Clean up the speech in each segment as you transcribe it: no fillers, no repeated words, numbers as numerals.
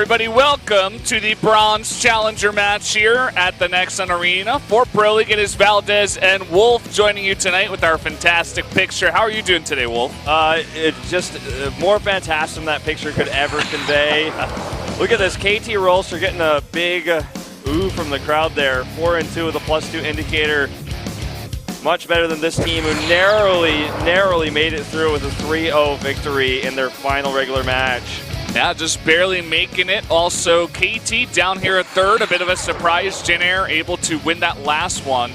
everybody, welcome to the Bronze Challenger match here at the Nexon Arena. For Pro League, it is Valdez and Wolf joining you tonight with our fantastic picture. How are you doing today, Wolf? It's just more fantastic than that picture could ever convey. Look at this, KT Rolster getting a big ooh from the crowd there. 4-2 with a +2 indicator. Much better than this team, who narrowly made it through with a 3-0 victory in their final regular match. Yeah, just barely making it. Also, KT down here at third, a bit of a surprise. Jin able to win that last one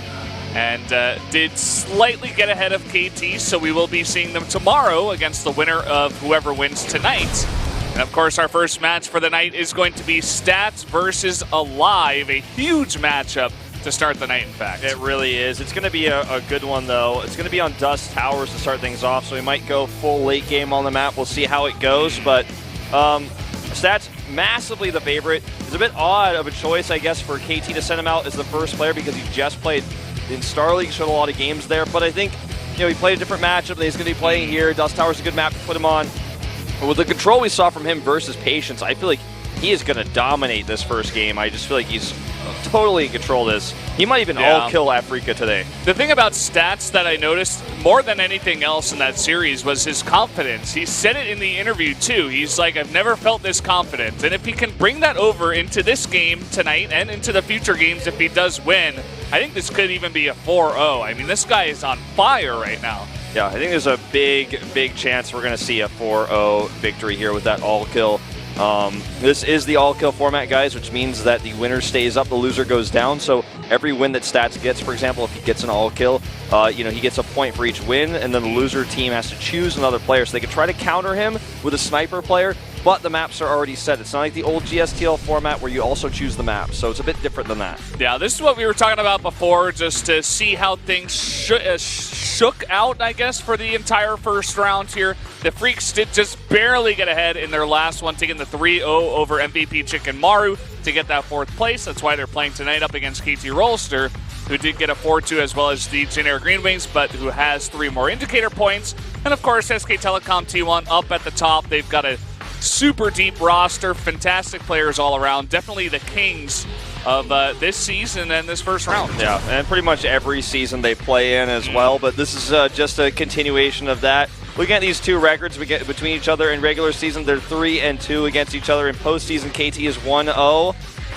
and did slightly get ahead of KT, so we will be seeing them tomorrow against the winner of whoever wins tonight. And of course, our first match for the night is going to be Stats versus aLive, a huge matchup to start the night, in fact. It really is. It's going to be a good one, though. It's going to be on Dusk Towers to start things off, so we might go full late game on the map. We'll see how it goes, but Stats massively the favorite. It's a bit odd of a choice, I guess, for KT to send him out as the first player because he just played in Star League, showed a lot of games there, but I think, you know, he played a different matchup that he's going to be playing here. Dusk Towers is a good map to put him on. But with the control we saw from him versus Patience, I feel like he is going to dominate this first game. I just feel like he's totally in control of this. He might even all-kill Afreeca today. The thing about Stats that I noticed more than anything else in that series was his confidence. He said it in the interview too. He's like, I've never felt this confident. And if he can bring that over into this game tonight and into the future games if he does win, I think this could even be a 4-0. I mean, this guy is on fire right now. Yeah, I think there's a big chance we're going to see a 4-0 victory here with that all-kill. This is the all-kill format, guys, which means that the winner stays up, the loser goes down. So every win that Stats gets, for example, if he gets an all-kill, you know, he gets a point for each win, and then the loser team has to choose another player. So they can try to counter him with a sniper player, but the maps are already set. It's not like the old GSTL format where you also choose the map. So it's a bit different than that. Yeah, this is what we were talking about before, just to see how things shook out, I guess, for the entire first round here. The Freaks did just barely get ahead in their last one, taking the 3-0 over MVP Chicken Maru to get that 4th place. That's why they're playing tonight up against KT Rolster, who did get a 4-2 as well as the Jin Green Wings, but who has 3 more indicator points. And of course, SK Telecom T1 up at the top. They've got a super deep roster, fantastic players all around. Definitely the kings of this season and this first round. Yeah, and pretty much every season they play in as well, but this is just a continuation of that. Looking at these two records we get between each other in regular season, they're 3-2 against each other. In postseason, KT is 1-0.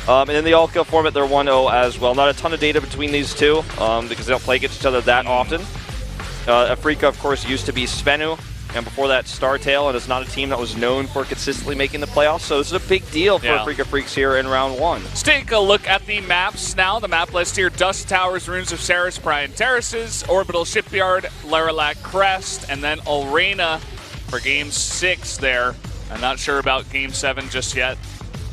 And in the all-kill format, they're 1-0 as well. Not a ton of data between these two because they don't play against each other that often. Afreeca, of course, used to be Svenu, and before that, Startail, and it's not a team that was known for consistently making the playoffs, so this is a big deal for Afreeca Freaks here in round 1. Let's take a look at the maps now. The map list here: Dusk Towers, Ruins of Ceres, Brian Terraces, Orbital Shipyard, Laralac Crest, and then Alrena for Game 6 there. I'm not sure about Game 7 just yet,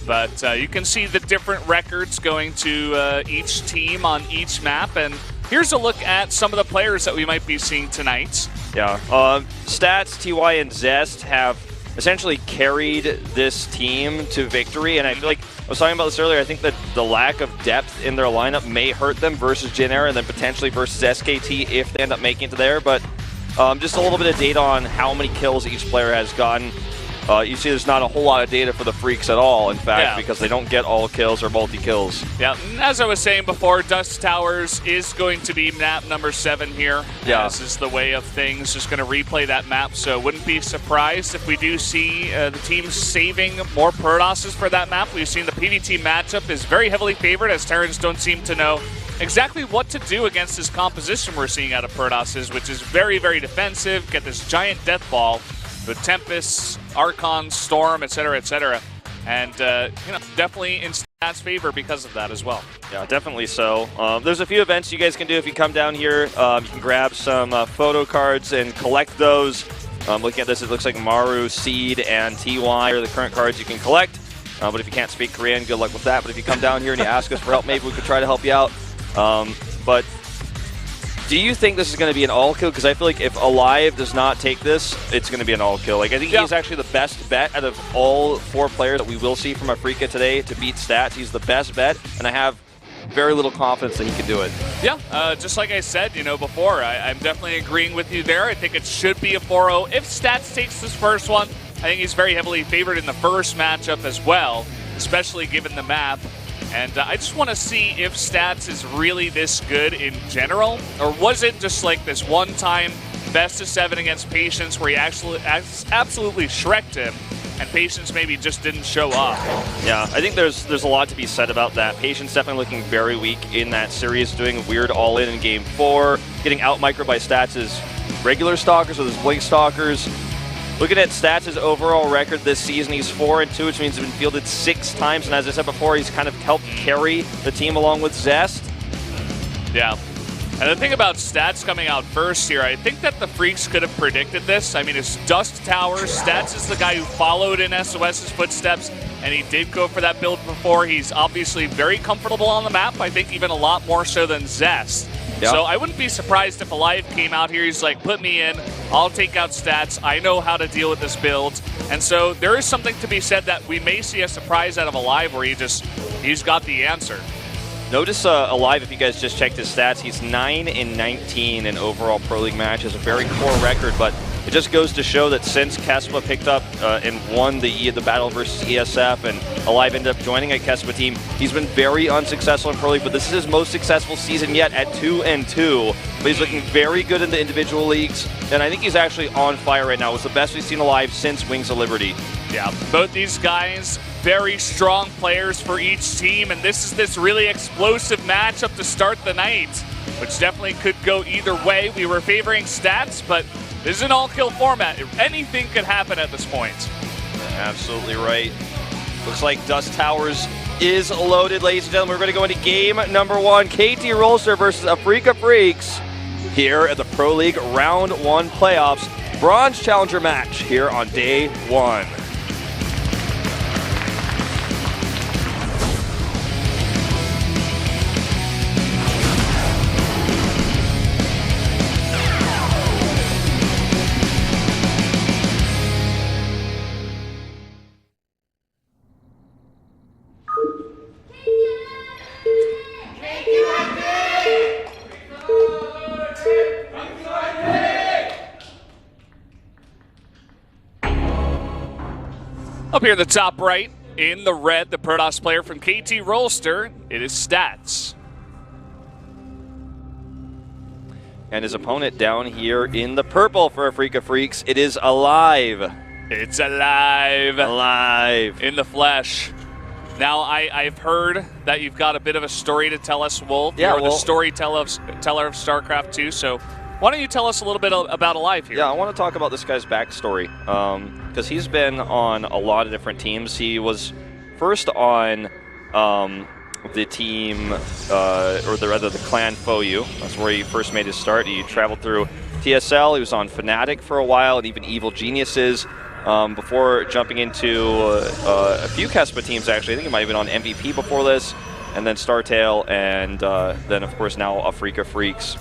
but you can see the different records going to each team on each map, and here's a look at some of the players that we might be seeing tonight. Yeah, Stats, TY, and Zest have essentially carried this team to victory, and I feel like, I was talking about this earlier, I think that the lack of depth in their lineup may hurt them versus Jin and then potentially versus SKT if they end up making it to there, but just a little bit of data on how many kills each player has gotten. You see there's not a whole lot of data for the Freaks at all, in fact, because they don't get all kills or multi-kills. Yeah, as I was saying before, Dusk Towers is going to be map number 7 here. Yeah. This is the way of things, just going to replay that map, so wouldn't be surprised if we do see the team saving more Protosses for that map. We've seen the PvT matchup is very heavily favored, as Terrans don't seem to know exactly what to do against this composition we're seeing out of Protosses, which is very defensive, get this giant death ball with Tempest, Archon, Storm, etc., and you know, definitely in Stats' favor because of that as well. Yeah, definitely so. There's a few events you guys can do if you come down here. You can grab some photo cards and collect those. Looking at this, it looks like Maru, Seed, and TY are the current cards you can collect. But if you can't speak Korean, good luck with that. But if you come down here and you ask us for help, maybe we could try to help you out. But do you think this is going to be an all-kill? Because I feel like if aLive does not take this, it's going to be an all-kill. Like, I think he's actually the best bet out of all 4 players that we will see from Afreeca today to beat Stats. He's the best bet, and I have very little confidence that he can do it. Yeah, just like I said, you know, before, I'm definitely agreeing with you there. I think it should be a 4-0. If Stats takes this first one, I think he's very heavily favored in the first matchup as well. especially given the map. And I just want to see if Stats is really this good in general, or was it just like this one-time best of 7 against Patience where he actually absolutely shreked him, and Patience maybe just didn't show up. Yeah, I think there's a lot to be said about that. Patience definitely looking very weak in that series, doing weird all-in in Game 4, getting out-microed by Stats' regular Stalkers with his Blink Stalkers. Looking at Stats' overall record this season, he's 4-2, which means he's been fielded 6 times, and as I said before, he's kind of helped carry the team along with Zest. Yeah. And the thing about Stats coming out first here, I think that the Freaks could have predicted this. I mean, it's Dusk Towers. Stats is the guy who followed in SOS's footsteps, and he did go for that build before. He's obviously very comfortable on the map, I think even a lot more so than Zest. Yeah. So I wouldn't be surprised if aLive came out here, he's like, put me in, I'll take out Stats, I know how to deal with this build. And so there is something to be said that we may see a surprise out of aLive where he's got the answer. Notice aLive, if you guys just checked his stats, he's 9-19 in overall Pro League matches, a very poor record, but it just goes to show that since Kespa picked up and won the battle versus ESF, and aLive ended up joining a Kespa team, he's been very unsuccessful in Pro League, but this is his most successful season yet at 2-2. But he's looking very good in the individual leagues, and I think he's actually on fire right now. It's the best we've seen aLive since Wings of Liberty. Yeah, both these guys, very strong players for each team, and this is this really explosive matchup to start the night, which definitely could go either way. We were favoring Stats, but this is an all-kill format. Anything could happen at this point. Absolutely right. Looks like Dusk Towers is loaded, ladies and gentlemen. We're going to go into game number 1. KT Rolster versus Afreeca Freaks here at the Pro League Round 1 playoffs. Bronze Challenger match here on day 1. Up here in the top right, in the red, the Protoss player from KT Rolster, it is Stats. And his opponent down here in the purple for Afreeca Freaks, it is aLive. It's aLive. aLive. In the flesh. Now, I've heard that you've got a bit of a story to tell us, Wolf. Yeah, You're the storyteller of StarCraft 2, so why don't you tell us a little bit about aLive here? Yeah, I want to talk about this guy's backstory, because he's been on a lot of different teams. He was first on the team, or the clan FOU. That's where he first made his start. He traveled through TSL, he was on Fnatic for a while, and even Evil Geniuses, before jumping into a few Kespa teams, actually. I think he might have been on MVP before this, and then StarTale, and then, of course, now Afreeca Freaks.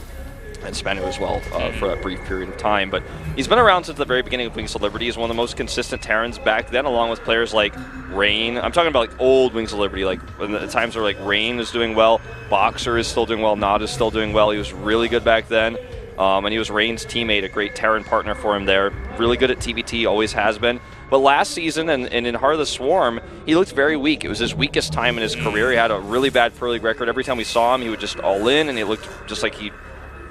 And Spanu as well for a brief period of time. But he's been around since the very beginning of Wings of Liberty. He's one of the most consistent Terrans back then, along with players like Rain. I'm talking about like old Wings of Liberty, like in the times where like Rain is doing well, Boxer is still doing well, Nod is still doing well. He was really good back then. And he was Rain's teammate, a great Terran partner for him there. Really good at TBT, always has been. But last season and in Heart of the Swarm, he looked very weak. It was his weakest time in his career. He had a really bad Pro League record. Every time we saw him, he would just all in, and he looked just like he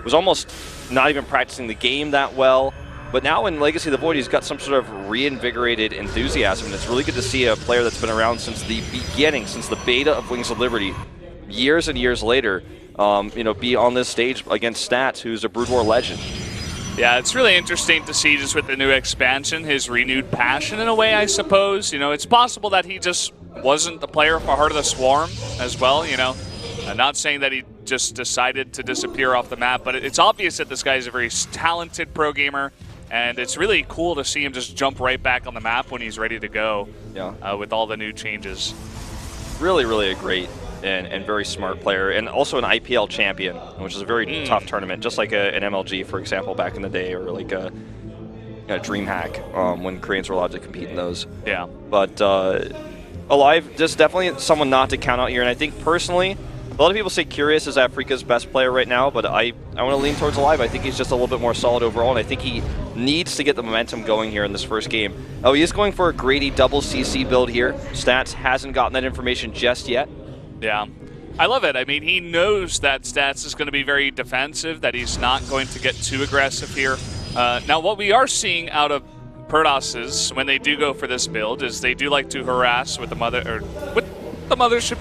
was almost not even practicing the game that well. But now in Legacy of the Void, he's got some sort of reinvigorated enthusiasm, and it's really good to see a player that's been around since the beginning, since the beta of Wings of Liberty, years and years later, be on this stage against Stats, who's a Brood War legend. Yeah, it's really interesting to see just with the new expansion, his renewed passion in a way, I suppose. You know, it's possible that he just wasn't the player for Heart of the Swarm as well, you know. I'm not saying that he just decided to disappear off the map, but it's obvious that this guy is a very talented pro gamer, and it's really cool to see him just jump right back on the map when he's ready to go. Yeah. With all the new changes. Really, really a great and very smart player, and also an IPL champion, which is a very tough tournament, just like an MLG, for example, back in the day, or like a DreamHack when Koreans were allowed to compete in those. Yeah. But aLive, just definitely someone not to count out here, and I think personally, A lot of people say Curious is Afreeca's best player right now, but I want to lean towards aLive. I think he's just a little bit more solid overall, and I think he needs to get the momentum going here in this first game. Oh, he is going for a Grady double CC build here. Stats hasn't gotten that information just yet. Yeah. I love it. I mean, he knows that Stats is going to be very defensive, that he's not going to get too aggressive here. Now, what we are seeing out of Purdos's when they do go for this build is they do like to harass with the Mothership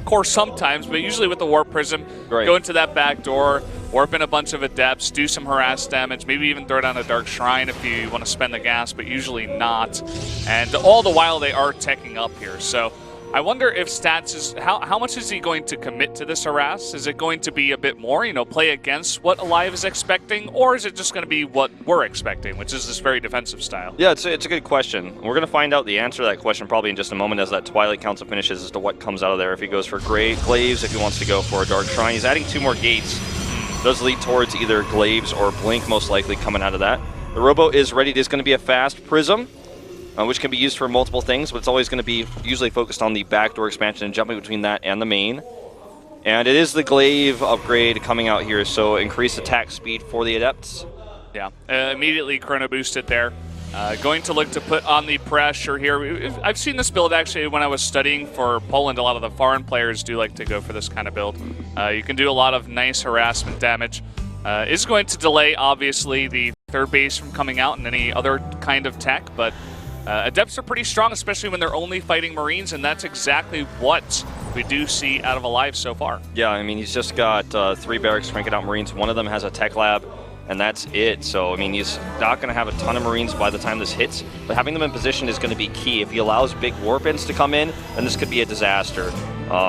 Core sometimes, but usually with the Warp Prism. Right. Go into that back door, warp in a bunch of Adepts, do some harass damage, maybe even throw down a Dark Shrine if you want to spend the gas, but usually not. And all the while they are teching up here. So I wonder if Stats is, how much is he going to commit to this harass? Is it going to be a bit more, you know, play against what aLive is expecting, or is it just going to be what we're expecting, which is this very defensive style? Yeah, it's a good question. We're going to find out the answer to that question probably in just a moment as that Twilight Council finishes as to what comes out of there. If he goes for Glaives, if he wants to go for a Dark Shrine. He's adding 2 more gates. Does lead towards either Glaives or Blink, most likely coming out of that. The Robo is ready. There's going to be a fast Prism, which can be used for multiple things, but it's always going to be usually focused on the backdoor expansion and jumping between that and the main. And it is the Glaive upgrade coming out here, so increased attack speed for the Adepts. Yeah, immediately chrono boosted there. Going to look to put on the pressure here. I've seen this build actually when I was studying for Poland. A lot of the foreign players do like to go for this kind of build. You can do a lot of nice harassment damage. Is going to delay, obviously, the third base from coming out and any other kind of tech, but Adepts are pretty strong, especially when they're only fighting Marines, and that's exactly what we do see out of aLive so far. Yeah, I mean, he's just got 3 barracks cranking out Marines. One of them has a tech lab, and that's it. So, I mean, he's not going to have a ton of Marines by the time this hits, but having them in position is going to be key. If he allows big warp-ins to come in, then this could be a disaster.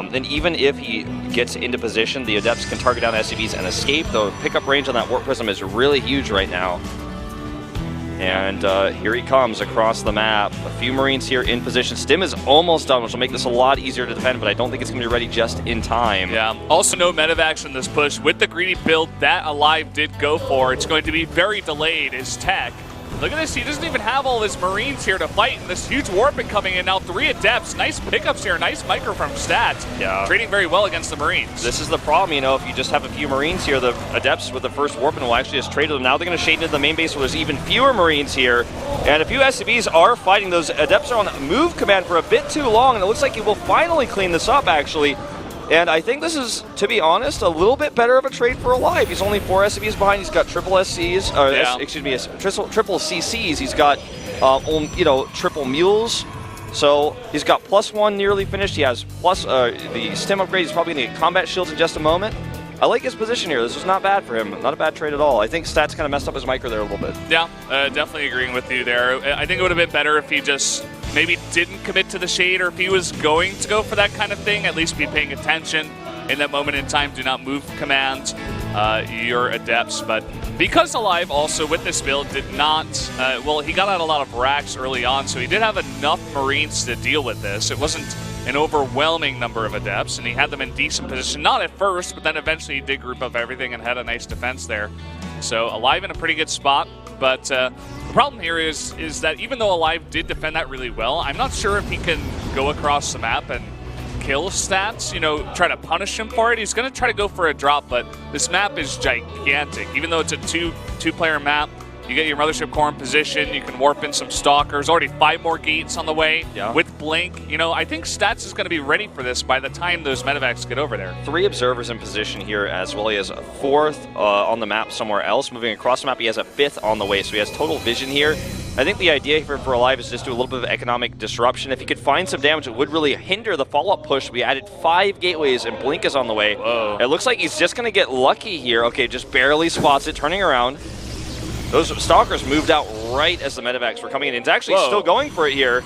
Then even if he gets into position, the Adepts can target down SCVs and escape. The pickup range on that Warp Prism is really huge right now. And here he comes across the map. A few Marines here in position. Stim is almost done, which will make this a lot easier to defend, but I don't think it's going to be ready just in time. Yeah. Also, no medevacs in this push. With the greedy build that aLive did go for, it's going to be very delayed, his tech. Look at this, he doesn't even have all his Marines here to fight, and this huge warping coming in now. 3 Adepts, nice pickups here, nice micro from Stats. Yeah. Trading very well against the Marines. This is the problem, you know, if you just have a few Marines here, the Adepts with the first warping will actually just trade them. Now they're going to shade into the main base where there's even fewer Marines here, and a few SCVs are fighting. Those Adepts are on move command for a bit too long, and it looks like he will finally clean this up, actually. And I think this is, to be honest, a little bit better of a trade for aLive. He's only 4 SCVs behind. He's got triple SCs, triple CCs. He's got, you know, triple mules. So he's got +1 nearly finished. He has plus the stim upgrade. He's probably going to get combat shields in just a moment. I like his position here. This is not bad for him. Not a bad trade at all. I think Stats kind of messed up his micro there a little bit. Yeah, definitely agreeing with you there. I think it would have been better if he just maybe didn't commit to the shade, or if he was going to go for that kind of thing, at least be paying attention in that moment in time. Do not move command your Adepts. But because aLive also with this build did not, well, he got out a lot of racks early on, so he did have enough Marines to deal with this. It wasn't an overwhelming number of Adepts, and he had them in decent position. Not at first, but then eventually he did group up everything and had a nice defense there. So aLive in a pretty good spot, but the problem here is that even though aLive did defend that really well, I'm not sure if he can go across the map and kill Stats, you know, try to punish him for it. He's going to try to go for a drop, but this map is gigantic. Even though it's a two-player map, you get your Mothership Core in position, you can warp in some Stalkers, already 5 more gates on the way with Blink. You know, I think Stats is going to be ready for this by the time those medevacs get over there. 3 observers in position here, as well. He has a 4th on the map somewhere else. Moving across the map, he has a 5th on the way, so he has total vision here. I think the idea for aLive is just do a little bit of economic disruption. If he could find some damage, it would really hinder the follow-up push. We added 5 gateways, and Blink is on the way. Whoa. It looks like he's just going to get lucky here. Okay, just barely spots it, turning around. Those Stalkers moved out right as the medevacs were coming in. He's actually still going for it here.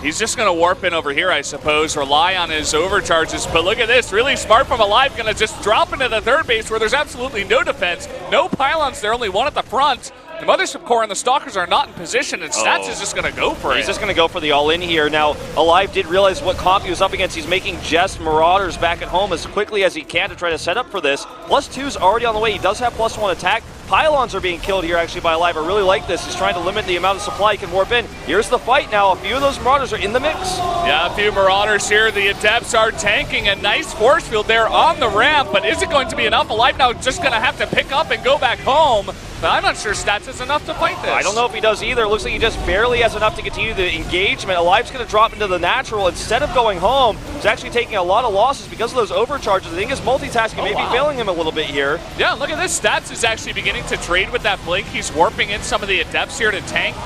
He's just going to warp in over here, I suppose, rely on his overcharges. But look at this, really smart from aLive, going to just drop into the third base where there's absolutely no defense, no pylons there, only 1 at the front. The Mothership Core and the Stalkers are not in position, and Stats is just going to go for it. He's just going to go for the all-in here. Now, aLive did realize what comp he was up against. He's making just Marauders back at home as quickly as he can to try to set up for this. +2's already on the way. He does have +1 attack. pylons are being killed here actually by aLive. I really like this. He's trying to limit the amount of supply he can warp in. Here's the fight now. A few of those Marauders are in the mix. Yeah, a few Marauders here. The Adepts are tanking. A nice force field there on the ramp, but is it going to be enough? aLive now just going to have to pick up and go back home. But I'm not sure Stats is enough to fight this. I don't know if he does either. It looks like he just barely has enough to continue the engagement. aLive's going to drop into the natural. Instead of going home, he's actually taking a lot of losses because of those overcharges. I think his multitasking may be failing him a little bit here. Yeah, look at this. Stats is actually beginning to trade with that blink. He's warping in some of the Adepts here to tank.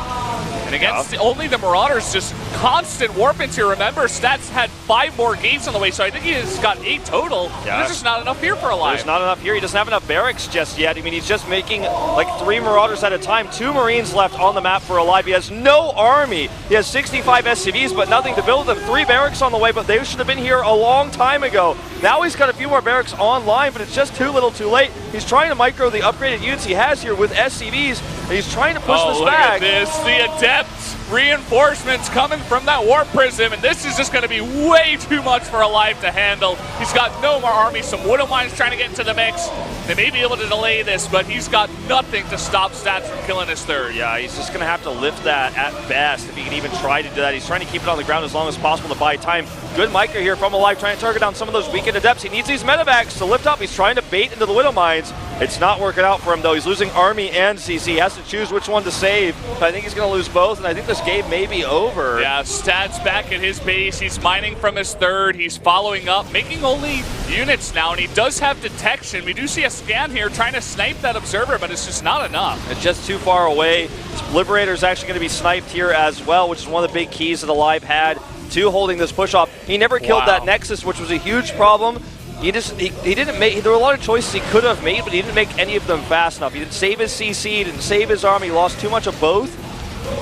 And against only the Marauders, just constant warp-ins here. Remember, Stats had 5 more gates on the way, so I think he has got 8 total. Yeah. There's just not enough here for aLive. There's not enough here. He doesn't have enough barracks just yet. I mean, he's just making like 3 Marauders at a time. 2 Marines left on the map for aLive. He has no army. He has 65 SCVs, but nothing to build them. 3 barracks on the way, but they should have been here a long time ago. Now he's got a few more barracks online, but it's just too little too late. He's trying to micro the upgraded units he has here with SCVs, and he's trying to push this back. Look at this. The Adepts reinforcements coming from that Warp Prism, and this is just going to be way too much for aLive to handle. He's got no more army. Some Widow Mines trying to get into the mix. They may be able to delay this, but he's got nothing to stop Stats from killing his third. Yeah, he's just going to have to lift that at best if he can even try to do that. He's trying to keep it on the ground as long as possible to buy time. Good micro here from aLive, trying to target down some of those weakened Adepts. He needs these medevacs to lift up. He's trying to bait into the Widow Mines. It's not working out for him, though. He's losing army and CC. He has to choose which one to save. But I think he's going to lose both, and I think this game may be over. Yeah, Stats back at his base. He's mining from his third. He's following up, making only units now, and he does have detection. We do see a scan here trying to snipe that observer, but it's just not enough. It's just too far away. This Liberator is actually going to be sniped here as well, which is one of the big keys that aLive had to holding this push off. He never killed that Nexus, which was a huge problem. He didn't make, there were a lot of choices he could have made, but he didn't make any of them fast enough. He didn't save his CC, he didn't save his army, he lost too much of both.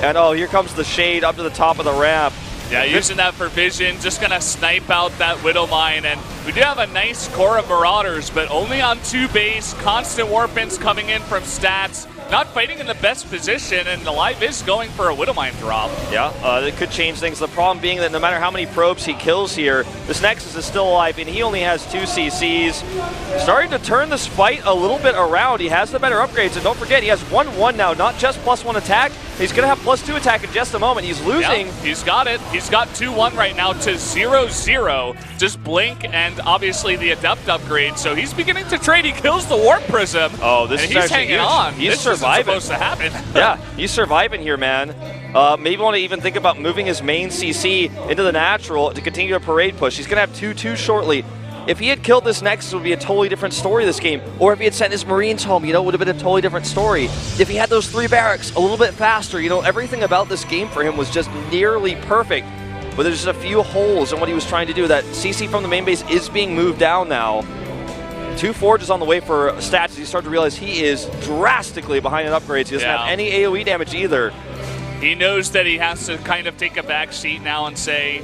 And oh, here comes the Shade up to the top of the ramp. Yeah, using that for vision, just gonna snipe out that Widow Mine, and we do have a nice core of Marauders, but only on 2 base, constant warp-ins coming in from Stats. Not fighting in the best position, and aLive is going for a Widow Mine drop. Yeah, that could change things. The problem being that no matter how many probes he kills here, this Nexus is still alive, and he only has 2 CCs. Starting to turn this fight a little bit around. He has the better upgrades, and don't forget, he has 1-1 now, not just +1 attack. He's going to have +2 attack in just a moment. He's losing. Yeah, he's got it. He's got 2-1 right now to 0-0. Just Blink and obviously the Adept upgrade. So he's beginning to trade. He kills the Warp Prism. Oh, this is he's hanging on. He's surviving. This isn't supposed to happen. Yeah, he's surviving here, man. Maybe want to even think about moving his main CC into the natural to continue a parade push. He's going to have 2-2 shortly. If he had killed this Nexus, it would be a totally different story this game. Or if he had sent his Marines home, you know, it would have been a totally different story. If he had those 3 barracks a little bit faster, you know, everything about this game for him was just nearly perfect. But there's just a few holes in what he was trying to do. That CC from the main base is being moved down now. 2 Forges on the way for Stats as you start to realize he is drastically behind in upgrades. He doesn't have any AoE damage either. He knows that he has to kind of take a back seat now and say,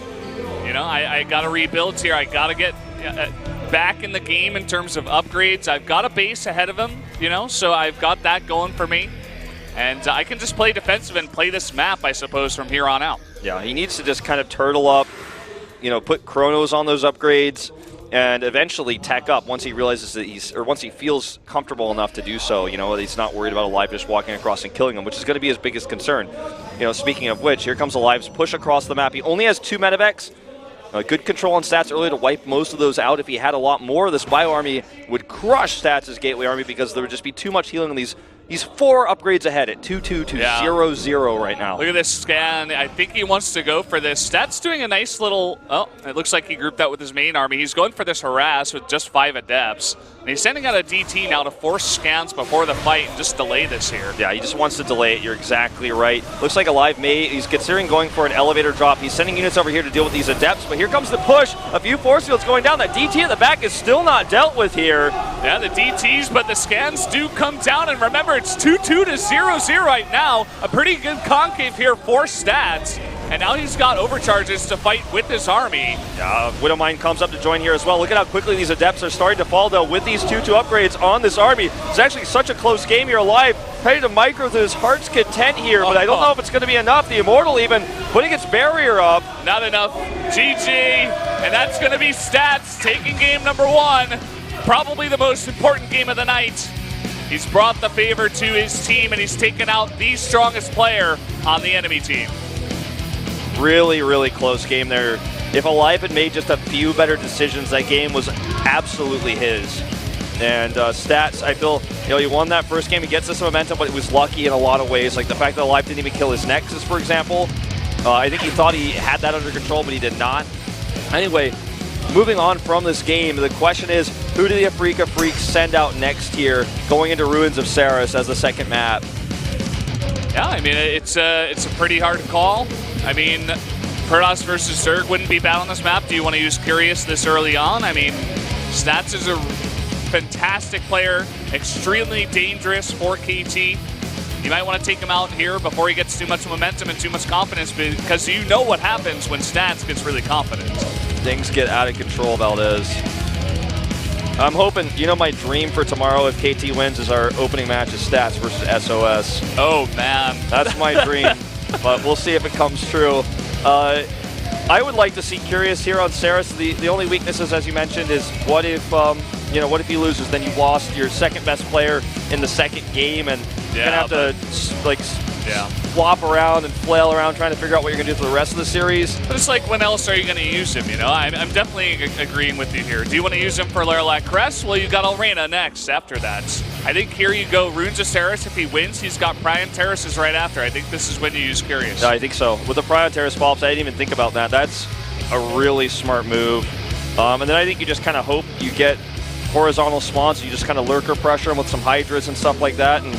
you know, I got to rebuild here. I got to get back in the game in terms of upgrades. I've got a base ahead of him, you know, so I've got that going for me. And I can just play defensive and play this map, I suppose, from here on out. Yeah, he needs to just kind of turtle up, you know, put chronos on those upgrades, and eventually tech up once he realizes that once he feels comfortable enough to do so. You know, he's not worried about aLive just walking across and killing him, which is going to be his biggest concern. You know, speaking of which, here comes aLive's push across the map. He only has 2 medevacs. Good control on Stats earlier to wipe most of those out. If he had a lot more, this Bio Army would crush Stats' Gateway Army because there would just be too much healing on these. He's 4 upgrades ahead at 2-2 to 0-0 right now. Look at this scan. I think he wants to go for this. Stats doing a nice little... Oh, it looks like he grouped that with his main army. He's going for this harass with just 5 Adepts. And he's sending out a DT now to force scans before the fight and just delay this here. Yeah, he just wants to delay it. You're exactly right. Looks like aLive he's considering going for an elevator drop. He's sending units over here to deal with these Adepts, but here comes the push. A few force fields going down. That DT at the back is still not dealt with here. Yeah, the DTs, but the scans do come down. And remember, it's 2-2 to 0-0 right now. A pretty good concave here for Stats. And now he's got overcharges to fight with his army. Widow Mine comes up to join here as well. Look at how quickly these Adepts are starting to fall, though, with these 2-2 upgrades on this army. It's actually such a close game here. aLive ready to micro to his heart's content here, but I don't know if it's going to be enough. The Immortal even putting its barrier up. Not enough. GG. And that's going to be Stats taking game number 1. Probably the most important game of the night. He's brought the favor to his team, and he's taken out the strongest player on the enemy team. Really, really close game there. If aLive had made just a few better decisions, that game was absolutely his. And Stats, I feel, he won that first game. He gets us some momentum, but it was lucky in a lot of ways. Like the fact that aLive didn't even kill his Nexus, for example. I think he thought he had that under control, but he did not. Anyway, moving on from this game, the question is, who do the Afreeca Freaks send out next here, going into Ruins of Saris as the second map? Yeah, I mean, it's a pretty hard call. I mean, Protoss versus Zerg wouldn't be bad on this map. Do you want to use Curious this early on? I mean, Stats is a fantastic player, extremely dangerous for KT. You might want to take him out here before he gets too much momentum and too much confidence, because you know what happens when Stats gets really confident. Things get out of control, Valdez. I'm hoping, my dream for tomorrow if KT wins is our opening match of Stats versus SOS. Oh, man. That's my dream, but we'll see if it comes true. I would like to see Curious here on Saris. The only weaknesses, as you mentioned, is what if what if he loses? Then you've lost your second best player in the second game, and you're gonna have to flop around and flail around trying to figure out what you're gonna do for the rest of the series. But it's like, when else are you gonna use him? I'm definitely agreeing with you here. Do you want to use him for Lilac Crest? Well, you got Arena next after that. I think here you go Runes of Saris. If he wins, he's got Prion Terraces right after. I think this is when you use Curious. Yeah, I think so. With the Prion Terrace follow-ups, I didn't even think about that. That's a really smart move. And then I think you just kind of hope you get horizontal spawns, so you just kind of lurker pressure them with some Hydras and stuff like that, and